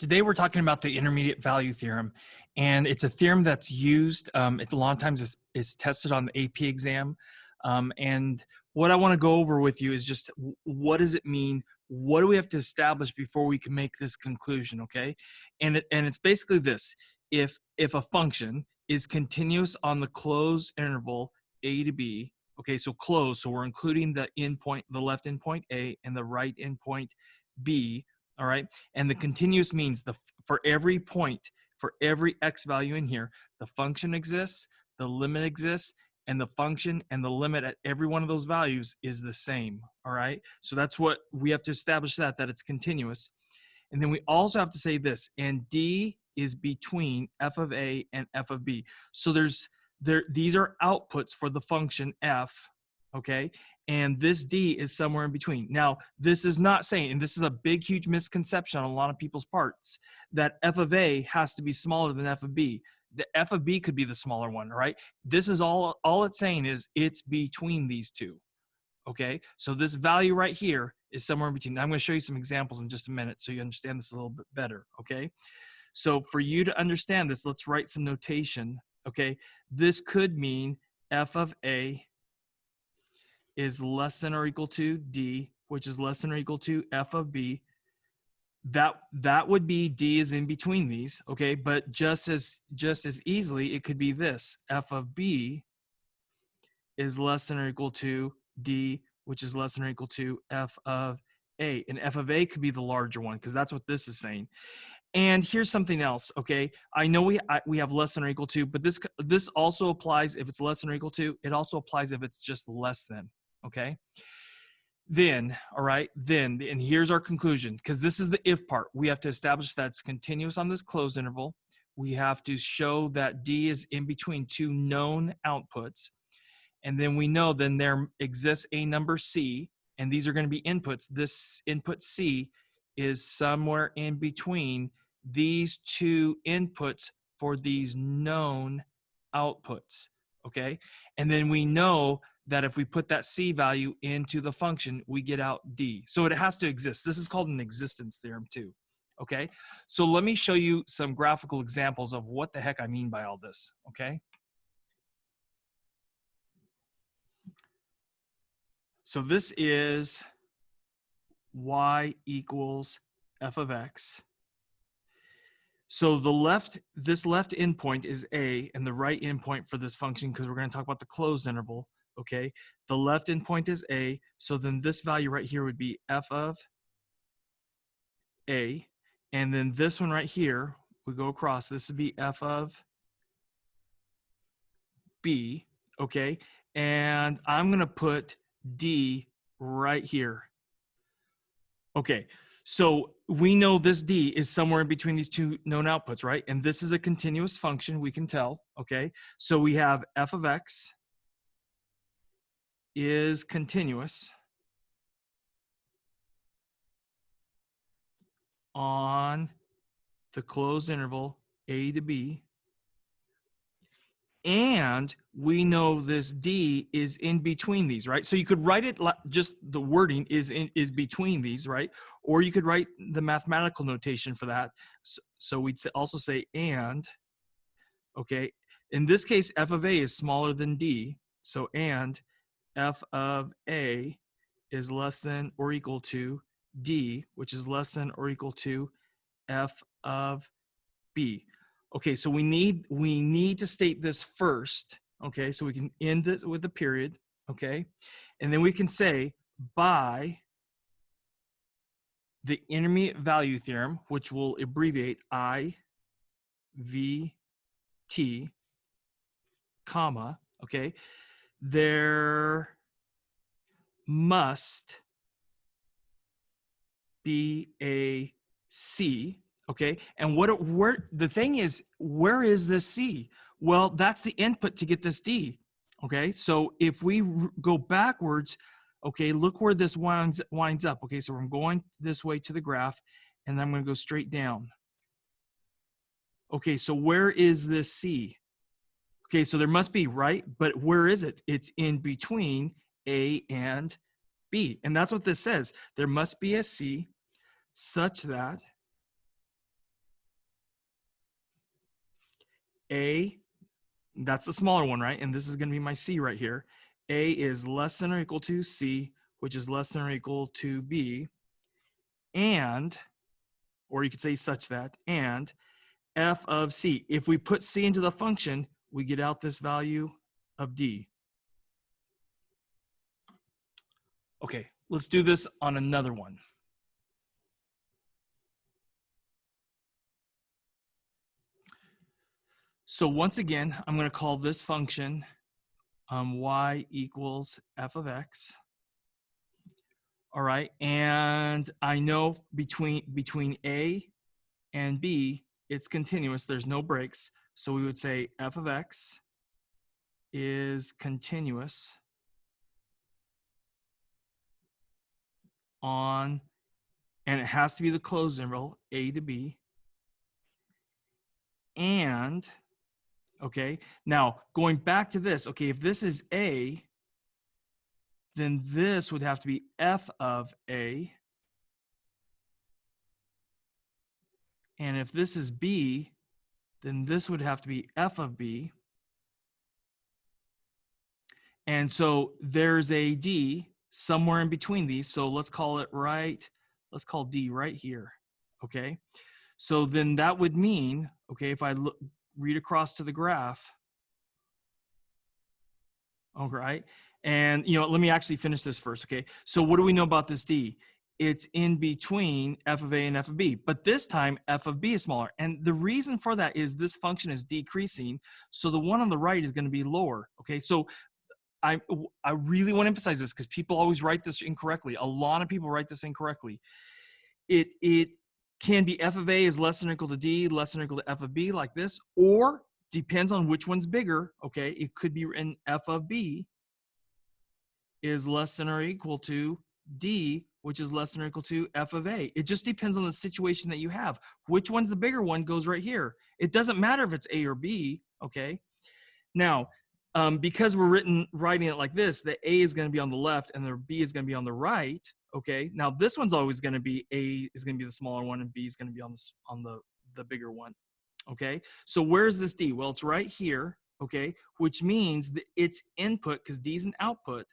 Today we're talking about the intermediate value theorem, and it's a theorem that's used. It's a lot of times is tested on the AP exam, and what I want to go over with you is just what does it mean? What do we have to establish before we can make this conclusion? Okay, and it's basically this: if a function is continuous on the closed interval a to b, okay, so closed, so we're including the endpoint, the left endpoint a and the right endpoint b. All right, and the continuous means for every point, for every x value in here, the function exists, the limit exists, and the function and the limit at every one of those values is the same. All right, so that's what we have to establish, that it's continuous. And then we also have to say this, and d is between f of a and f of b. So these are outputs for the function f, okay? And this d is somewhere in between. Now, this is not saying, and this is a big, huge misconception on a lot of people's parts, that f of a has to be smaller than f of b. The f of b could be the smaller one, right? This is all it's saying is it's between these two, okay? So this value right here is somewhere in between. Now, I'm going to show you some examples in just a minute so you understand this a little bit better, okay? So for you to understand this, let's write some notation, okay? This could mean f of a is less than or equal to d, which is less than or equal to f of b. That would be d is in between these, okay? But just as easily, it could be this: f of b is less than or equal to d, which is less than or equal to f of a. And f of a could be the larger one, because that's what this is saying. And here's something else, okay? I know we have less than or equal to, but this also applies if it's less than or equal to. It also applies if it's just less than, okay? Then, all right, and here's our conclusion, because this is the if part. We have to establish that it's continuous on this closed interval. We have to show that d is in between two known outputs. And then we know then there exists a number c, and these are going to be inputs. This input c is somewhere in between these two inputs for these known outputs, okay? And then we know that if we put that c value into the function, we get out d. So it has to exist. This is called an existence theorem too, okay? So let me show you some graphical examples of what the heck I mean by all this, okay? So this is y equals f of x. So this left endpoint is a, and the right endpoint for this function, because we're going to talk about the closed interval, okay? The left endpoint is a, so then this value right here would be f of a, and then this one right here, we go across, this would be f of b, okay? And I'm going to put d right here. Okay, so we know this d is somewhere in between these two known outputs, right? And this is a continuous function, we can tell, okay? So we have f of x is continuous on the closed interval a to b. And we know this d is in between these, right? So you could write it just the wording is between these, right? Or you could write the mathematical notation for that. So we'd also say and, okay? In this case, f of a is smaller than d. So and f of a is less than or equal to d, which is less than or equal to f of b. Okay, so we need to state this first, okay? So we can end this with a period, okay? And then we can say by the intermediate value theorem, which we'll abbreviate IVT, comma, okay? There must be a C. Okay, and the thing is, where is this C? Well, that's the input to get this D. Okay, so if we go backwards, okay, look where this winds up. Okay, so I'm going this way to the graph, and I'm going to go straight down. Okay, so where is this C? Okay, so there must be, right? But where is it? It's in between A and B, and that's what this says. There must be a C such that A, that's the smaller one, right? And this is going to be my C right here. A is less than or equal to C, which is less than or equal to B, and, or you could say such that, and f of C. If we put C into the function, we get out this value of D. Okay, let's do this on another one. So once again, I'm going to call this function y equals f of x. All right, and I know between A and B, it's continuous. There's no breaks. So we would say f of x is continuous on, and it has to be the closed interval, A to B. And, okay, now going back to this, okay, if this is A, then this would have to be f of A. And if this is B, then this would have to be f of B. And so there's a D somewhere in between these. So let's call it let's call D right here, okay? So then that would mean, okay, if I read across to the graph, all right, and let me actually finish this first, okay? So what do we know about this D? It's in between f of A and f of B, but this time f of B is smaller. And the reason for that is this function is decreasing, so the one on the right is going to be lower, okay? So I really want to emphasize this because people always write this incorrectly. A lot of people write this incorrectly. It can be f of A is less than or equal to D, less than or equal to f of B, like this, or depends on which one's bigger, okay? It could be written f of B is less than or equal to D, which is less than or equal to f of A. It just depends on the situation that you have. Which one's the bigger one goes right here. It doesn't matter if it's A or B, okay? Now, because we're writing it like this, the A is going to be on the left and the B is going to be on the right. Okay. Now this one's always going to be A is going to be the smaller one and B is going to be on the bigger one. Okay. So where's this D? Well, it's right here. Okay. Which means that its input, because D is an output,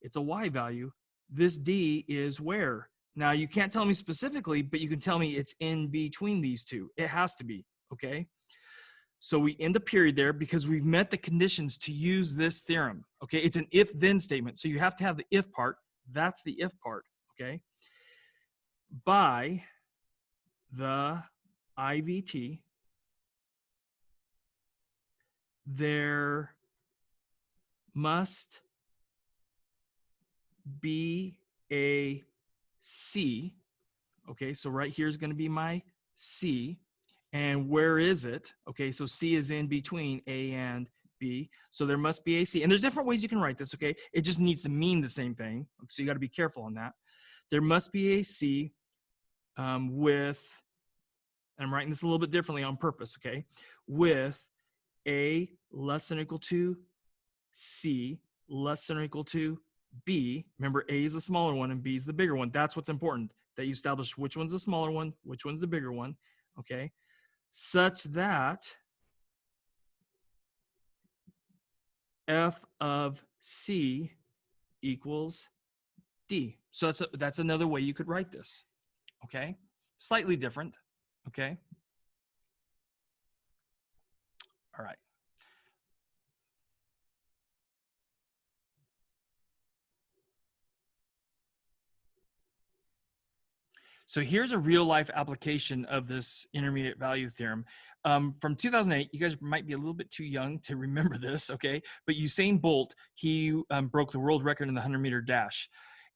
it's a Y value. This D is where? Now you can't tell me specifically, but you can tell me it's in between these two. It has to be. Okay. So we end a period there because we've met the conditions to use this theorem. Okay, it's an if-then statement. So you have to have the if part. That's the if part, okay? By the IVT, there must be a C. Okay, so right here is going to be my C. And where is it? Okay, so C is in between A and B. So there must be a C. And there's different ways you can write this, okay? It just needs to mean the same thing. So you got to be careful on that. There must be a C with, and I'm writing this a little bit differently on purpose, okay? With A less than or equal to C less than or equal to B. Remember, A is the smaller one and B is the bigger one. That's what's important, that you establish which one's the smaller one, which one's the bigger one, okay? Such that f of C equals D. So that's another way you could write this, okay? Slightly different, okay? All right. So here's a real life application of this intermediate value theorem. From 2008, you guys might be a little bit too young to remember this, okay? But Usain Bolt, he broke the world record in the 100-meter dash.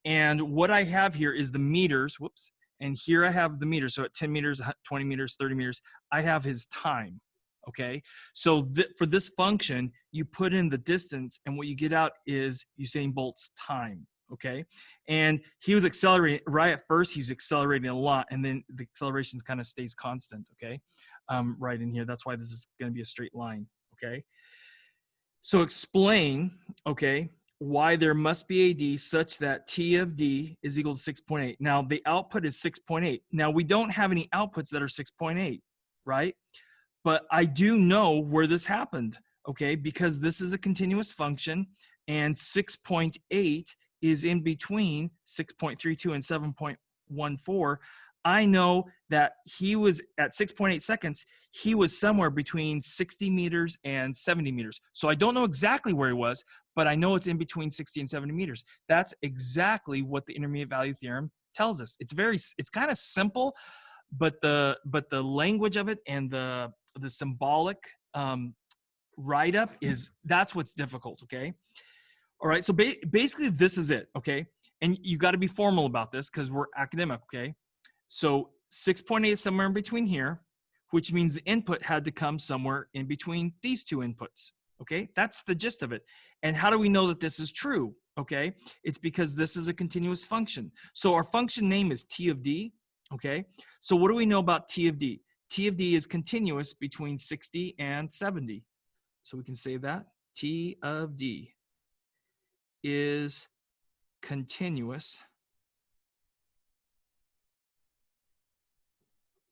And what I have here is the meters, whoops, and here I have the meters. So at 10 meters, 20 meters, 30 meters, I have his time, okay? So for this function, you put in the distance and what you get out is Usain Bolt's time. Okay, and he was accelerating right at first. He's accelerating a lot, and then the acceleration kind of stays constant. Okay, right in here. That's why this is going to be a straight line. Okay, so explain. Okay, why there must be a D such that T of D is equal to 6.8. Now the output is 6.8. Now we don't have any outputs that are 6.8, right? but I do know where this happened, okay? Because this is a continuous function, and 6.8 is in between 6.32 and 7.14. I know that he was at 6.8 seconds, he was somewhere between 60 meters and 70 meters. So I don't know exactly where he was, but I know it's in between 60 and 70 meters. That's exactly what the intermediate value theorem tells us. It's kind of simple, but the language of it and the symbolic write-up that's what's difficult. Okay. All right. So basically this is it. Okay. And you got to be formal about this because we're academic. Okay. So 6.8 is somewhere in between here, which means the input had to come somewhere in between these two inputs. Okay. That's the gist of it. And how do we know that this is true? Okay. It's because this is a continuous function. So our function name is T of D. Okay. So what do we know about T of D? T of D is continuous between 60 and 70. So we can say that T of D is continuous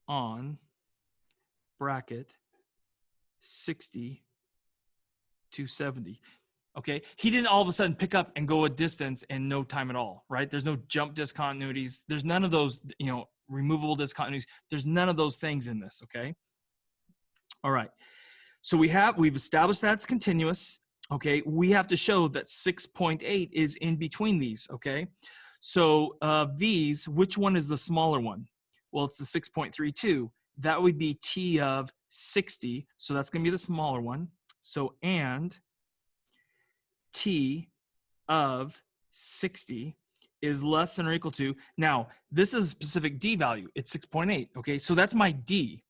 on bracket 60 to 70. Okay, he didn't all of a sudden pick up and go a distance in no time at all, right? There's no jump discontinuities. There's none of those, removable discontinuities. There's none of those things in this, okay? All right, so we've established that's continuous, okay? We have to show that 6.8 is in between these, okay? So these, which one is the smaller one? Well, it's the 6.32. That would be T of 60, so that's gonna be the smaller one. So, and T of 60 is less than or equal to, now, this is a specific D value. It's 6.8, okay? So that's my D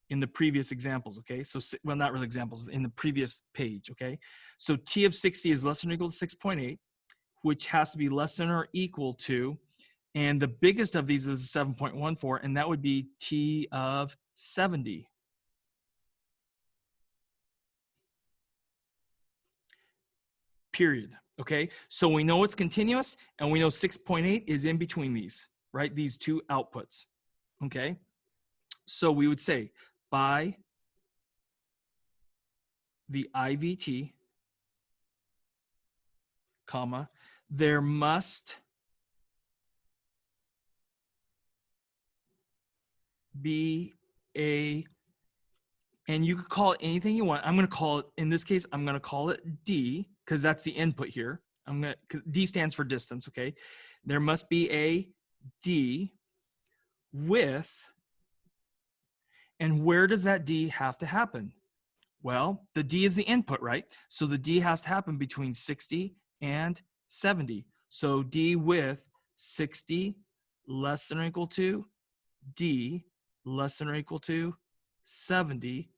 in the previous examples, okay? So, well, not really examples, in the previous page, okay? So T of 60 is less than or equal to 6.8, which has to be less than or equal to, and the biggest of these is 7.14, and that would be T of 70. Period. Okay, so we know it's continuous, and we know 6.8 is in between these, right? These two outputs. Okay, so we would say by the IVT, comma, there must be a, and you could call it anything you want. I'm going to call it, in this case, I'm going to call it D, because that's the input here. D stands for distance, okay? There must be a D with, and where does that D have to happen? Well, the D is the input, right? So the D has to happen between 60 and 70. So D with 60 less than or equal to D less than or equal to 70,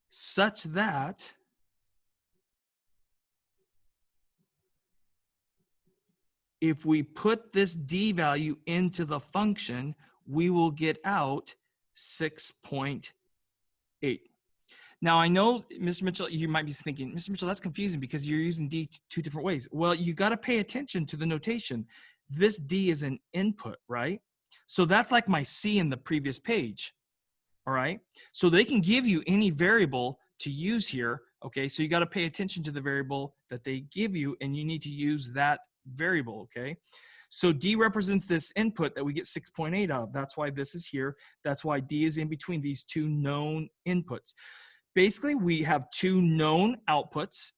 such that if we put this D value into the function, we will get out 6.8. Now, I know, Mr. Mitchell, you might be thinking, Mr. Mitchell, that's confusing because you're using D two different ways. Well, you got to pay attention to the notation. This D is an input, right? So that's like my C in the previous page, all right? So they can give you any variable to use here, okay? So you got to pay attention to the variable that they give you, and you need to use that variable, okay? So D represents this input that we get 6.8 of. That's why this is here. That's why D is in between these two known inputs. Basically, we have two known outputs.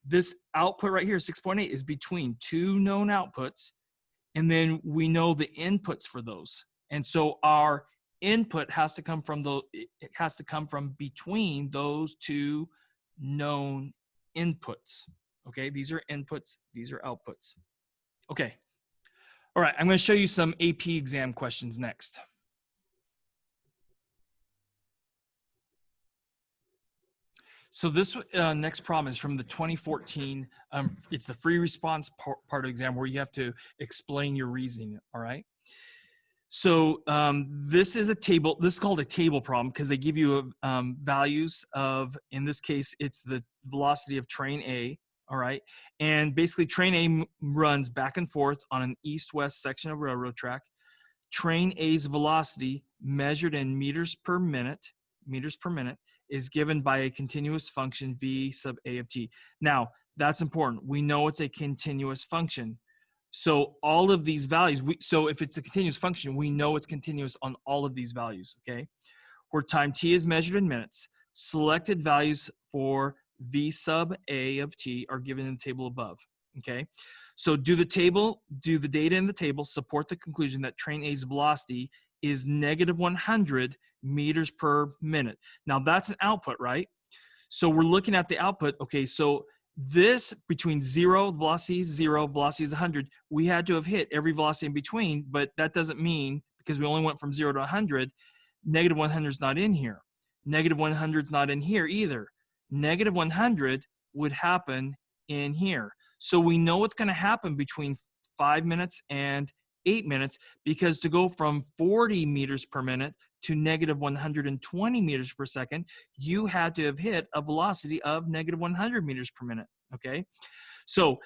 This output right here, 6.8, is between two known outputs, and then we know the inputs for those. And so our input has to come from between those two known inputs. Okay, these are inputs, these are outputs. Okay. All right, I'm going to show you some AP exam questions next. So this next problem is from the 2014, it's the free response part of the exam where you have to explain your reasoning, all right? So this is a table, this is called a table problem because they give you values of, in this case, it's the velocity of train A, all right? And basically train A runs back and forth on an east-west section of railroad track. Train A's velocity measured in meters per minute meters per minute is given by a continuous function v sub a of t. Now, that's important. We know it's a continuous function. So all of these values, so if it's a continuous function, we know it's continuous on all of these values, okay? Where time t is measured in minutes, selected values for v sub a of t are given in the table above, okay? So do the data in the table support the conclusion that train A's velocity is negative 100 meters per minute? Now that's an output, right? So we're looking at the output. Okay, so this between velocity is 100, we had to have hit every velocity in between, but that doesn't mean, because we only went from 0 to 100, negative 100 is not in here. Negative 100 is not in here either. Negative 100 would happen in here. So we know what's going to happen between 5 minutes and 8 minutes, because to go from 40 meters per minute to negative 120 meters per second, you had to have hit a velocity of negative 100 meters per minute, okay? So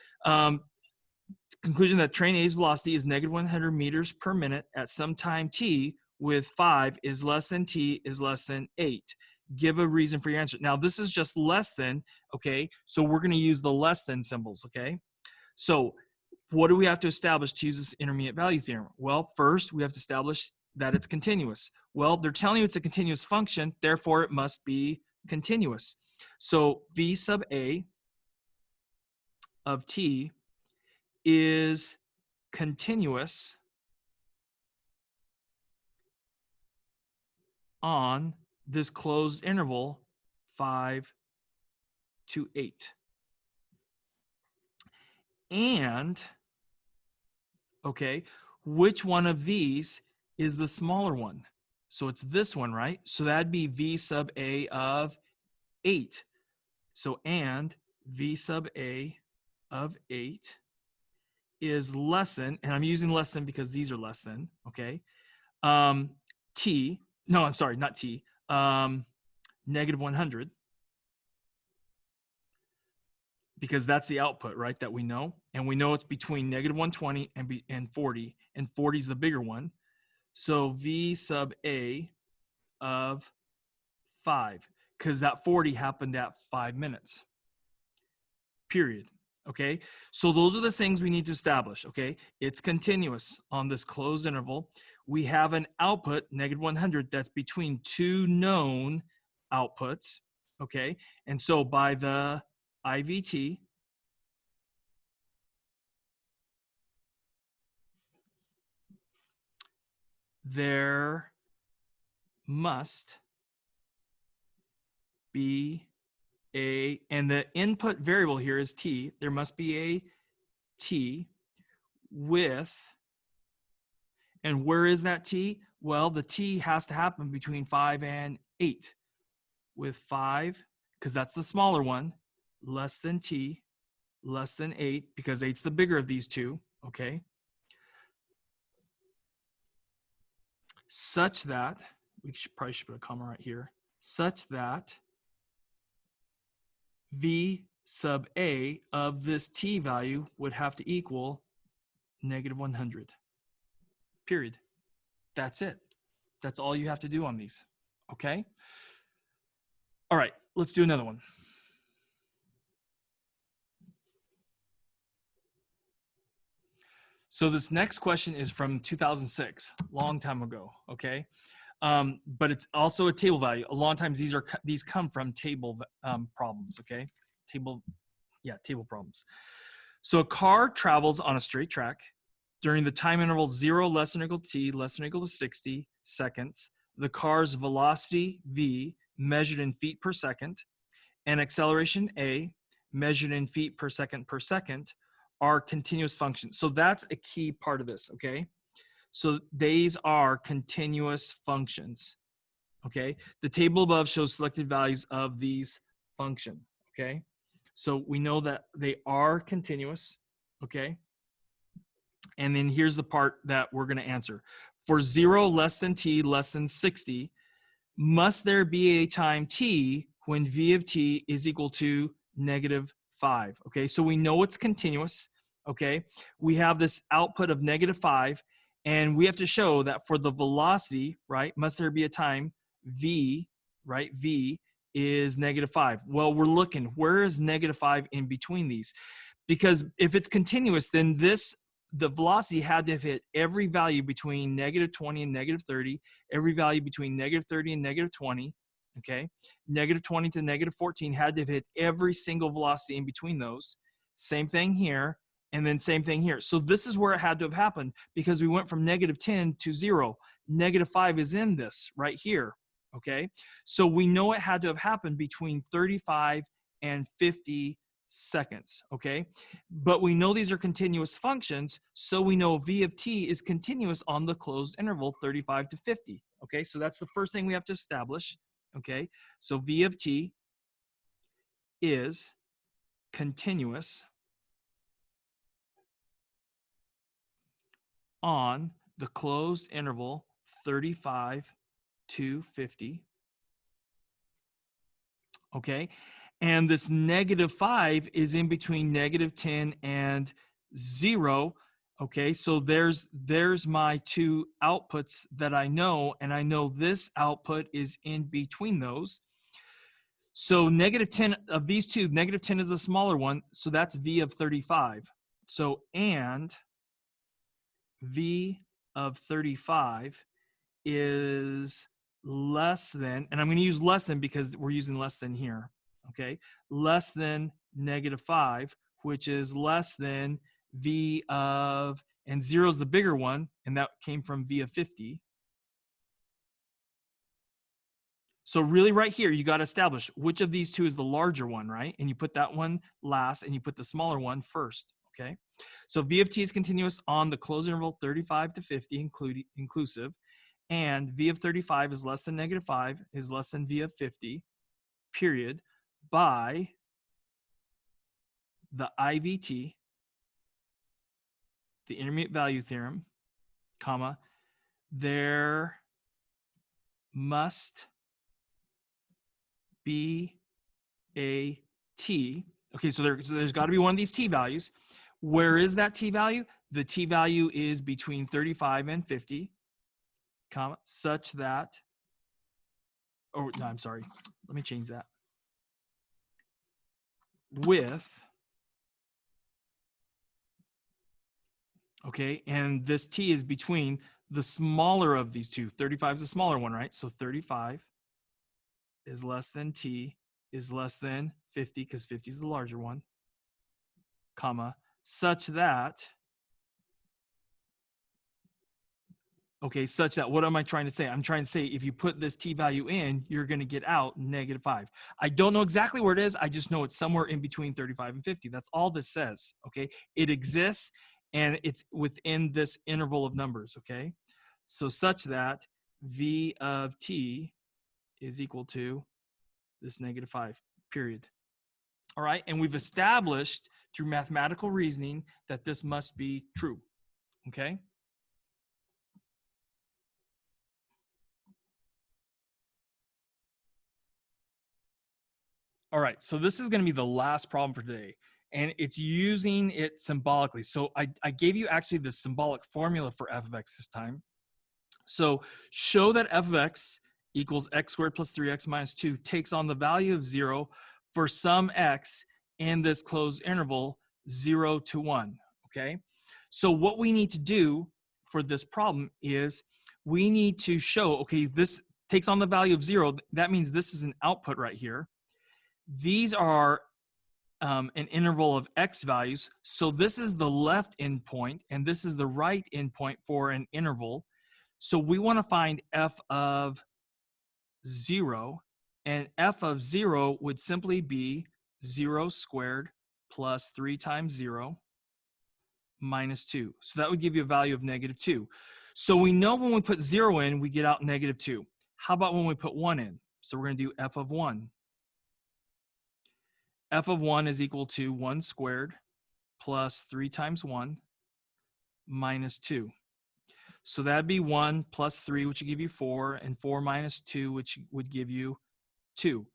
conclusion that train A's velocity is negative 100 meters per minute at some time t with 5 is less than t is less than 8. Give a reason for your answer. Now, this is just less than, okay? So we're going to use the less than symbols, okay? So what do we have to establish to use this intermediate value theorem? Well, first, we have to establish that it's continuous. Well, they're telling you it's a continuous function, therefore it must be continuous. So v sub a of t is continuous on this closed interval 5 to 8. And, okay, which one of these is the smaller one? So it's this one, right? So that'd be v sub a of 8. So and v sub a of 8 is less than, and I'm using less than because these are less than, okay? T, no, I'm sorry, not t, negative 100, because that's the output, right, that we know. And we know it's between negative 120 and 40, and 40 is the bigger one. So v sub a of 5, because that 40 happened at 5 minutes, period. Okay, so those are the things we need to establish. Okay, it's continuous on this closed interval. We have an output, negative 100, that's between two known outputs. Okay, and so by the IVT, there must be a, and the input variable here is t, there must be a t with, and where is that t? Well, the t has to happen between 5 and 8, with 5, because that's the smaller one, less than t, less than 8, because 8's the bigger of these two, okay? Such that, we probably should put a comma right here, such that v sub a of this t value would have to equal negative 100, period. That's it. That's all you have to do on these, okay? All right, let's do another one. So this next question is from 2006, long time ago, okay? But it's also a table value. A lot of times these come from table problems, okay? Table problems. So a car travels on a straight track during the time interval 0 less than or equal to t less than or equal to 60 seconds. The car's velocity v measured in feet per second and acceleration a measured in feet per second are continuous functions. So that's a key part of this, okay? So these are continuous functions, okay? The table above shows selected values of these functions, okay? So we know that they are continuous, okay? And then here's the part that we're gonna answer. For 0 less than t less than 60, must there be a time t when v of t is equal to negative 5, okay? So we know it's continuous, okay? We have this output of negative 5, and we have to show that for the velocity, right, must there be a time v right? V is -5. Well, we're looking, where is -5 in between these? Because if it's continuous, then the velocity had to have hit every value between -20 and -30, every value between -30 and -20, okay? -20 to -14 had to have hit every single velocity in between those. Same thing here, and then same thing here. So this is where it had to have happened because we went from -10 to 0. -5 is in this right here, okay? So we know it had to have happened between 35 and 50 seconds, okay? But we know these are continuous functions, so we know v of t is continuous on the closed interval 35 to 50, okay? So that's the first thing we have to establish, okay? So v of t is continuous on the closed interval 35 to 50, okay? And this -5 is in between -10 and 0, okay? So there's my two outputs that I know, and I know this output is in between those. So -10 of these two, -10 is a smaller one, so that's v of 35. So and v of 35 is less than, and I'm going to use less than because we're using less than here, okay? Less than -5, which is less than v of, and 0 is the bigger one, and that came from v of 50. So really right here, you got to establish which of these two is the larger one, right? And you put that one last, and you put the smaller one first, okay? So v of t is continuous on the closed interval 35 to 50 inclusive, and v of 35 is less than -5 is less than v of 50, period, by the IVT, the intermediate value theorem, comma, there must be a t. Okay, so there's got to be one of these t values. Where is that t value? The t value is between 35 and 50, comma, such that, oh, no, I'm sorry. Let me change that. With, okay, and this t is between the smaller of these two. 35 is the smaller one, right? So 35 is less than t is less than 50 because 50 is the larger one, comma, such that, okay, such that, what am I trying to say? I'm trying to say if you put this t value in, you're going to get out -5. I don't know exactly where it is. I just know it's somewhere in between 35 and 50. That's all this says, okay? It exists, and it's within this interval of numbers, okay? So such that v of t is equal to this -5, period. All right, and we've established through mathematical reasoning that this must be true, okay? All right, so this is going to be the last problem for today, and it's using it symbolically. So I gave you actually the symbolic formula for f of x this time. So show that f of x equals x squared plus 3x minus 2 takes on the value of 0 for some x in this closed interval 0 to 1, okay? So what we need to do for this problem is we need to show, okay, this takes on the value of 0. That means this is an output right here. These are an interval of x values. So this is the left endpoint, and this is the right endpoint for an interval. So we want to find f of 0, and f of 0 would simply be 0 squared plus 3 times 0 minus 2. So that would give you a value of -2. So we know when we put 0 in, we get out -2. How about when we put 1 in? So we're going to do f of 1. F of 1 is equal to 1 squared plus 3 times 1 minus 2. So that'd be 1 plus 3, which would give you 4, and 4 minus 2, which would give you 2.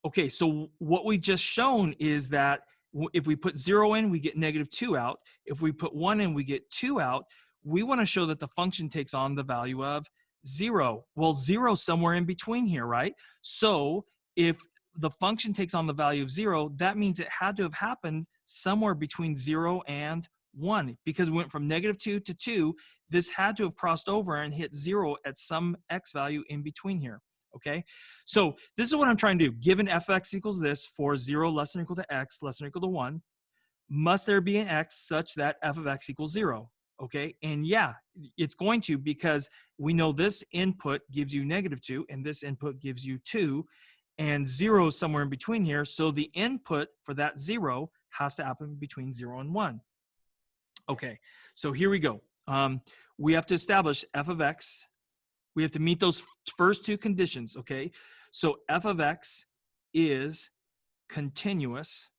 Okay, so what we just shown is that if we put 0 in, we get -2 out. If we put 1 in, we get 2 out. We want to show that the function takes on the value of 0. Well, 0 is somewhere in between here, right? So if the function takes on the value of 0, that means it had to have happened somewhere between 0 and 1, because we went from -2 to 2. This had to have crossed over and hit 0 at some x value in between here. Okay, so this is what I'm trying to do. Given f(x) equals this, for 0 less than or equal to x less than or equal to 1, must there be an x such that f of x equals 0? Okay, and yeah, it's going to, because we know this input gives you -2 and this input gives you 2, and 0 is somewhere in between here, so the input for that 0 has to happen between 0 and 1. Okay, so here we go. We have to establish f of x. We have to meet those first two conditions, okay? So f of x is continuous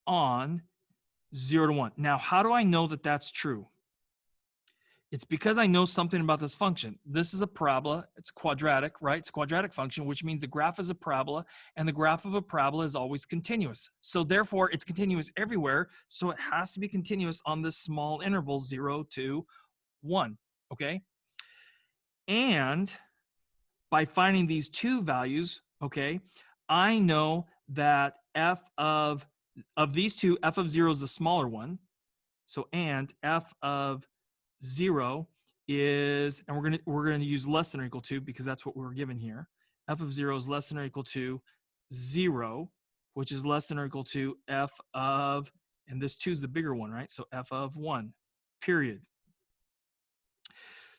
on 0 to 1. Now, how do I know that that's true? It's because I know something about this function. This is a parabola. It's quadratic, right? It's a quadratic function, which means the graph is a parabola, and the graph of a parabola is always continuous. So therefore, it's continuous everywhere, so it has to be continuous on this small interval, 0 to 1, okay? And by finding these two values, okay, I know that f of these two, f of 0 is the smaller one. So, and f of 0 is, and we're gonna use less than or equal to, because that's what we're given here. F of 0 is less than or equal to 0, which is less than or equal to f of, and this 2 is the bigger one, right? So f of 1, period.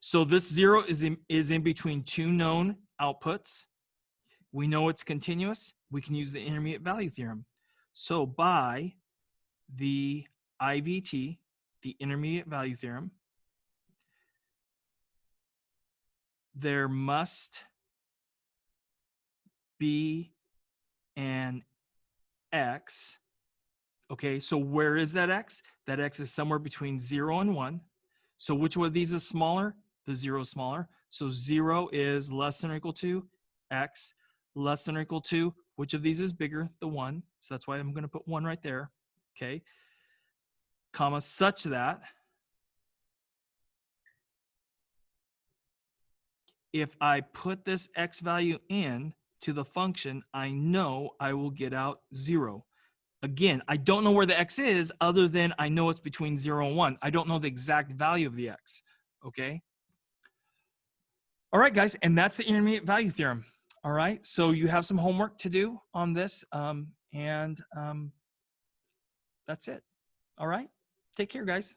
So this 0 is in between two known outputs. We know it's continuous. We can use the intermediate value theorem. So by the IVT, the intermediate value theorem, there must be an x. Okay, so where is that x? That x is somewhere between 0 and 1. So which one of these is smaller? The 0 is smaller. So 0 is less than or equal to x, less than or equal to, which of these is bigger? The 1. So that's why I'm going to put 1 right there. Okay, comma, such that if I put this x value in to the function, I know I will get out 0. Again, I don't know where the x is, other than I know it's between 0 and 1. I don't know the exact value of the x, okay? All right, guys, and that's the intermediate value theorem. All right, so you have some homework to do on this, and that's it. All right, take care, guys.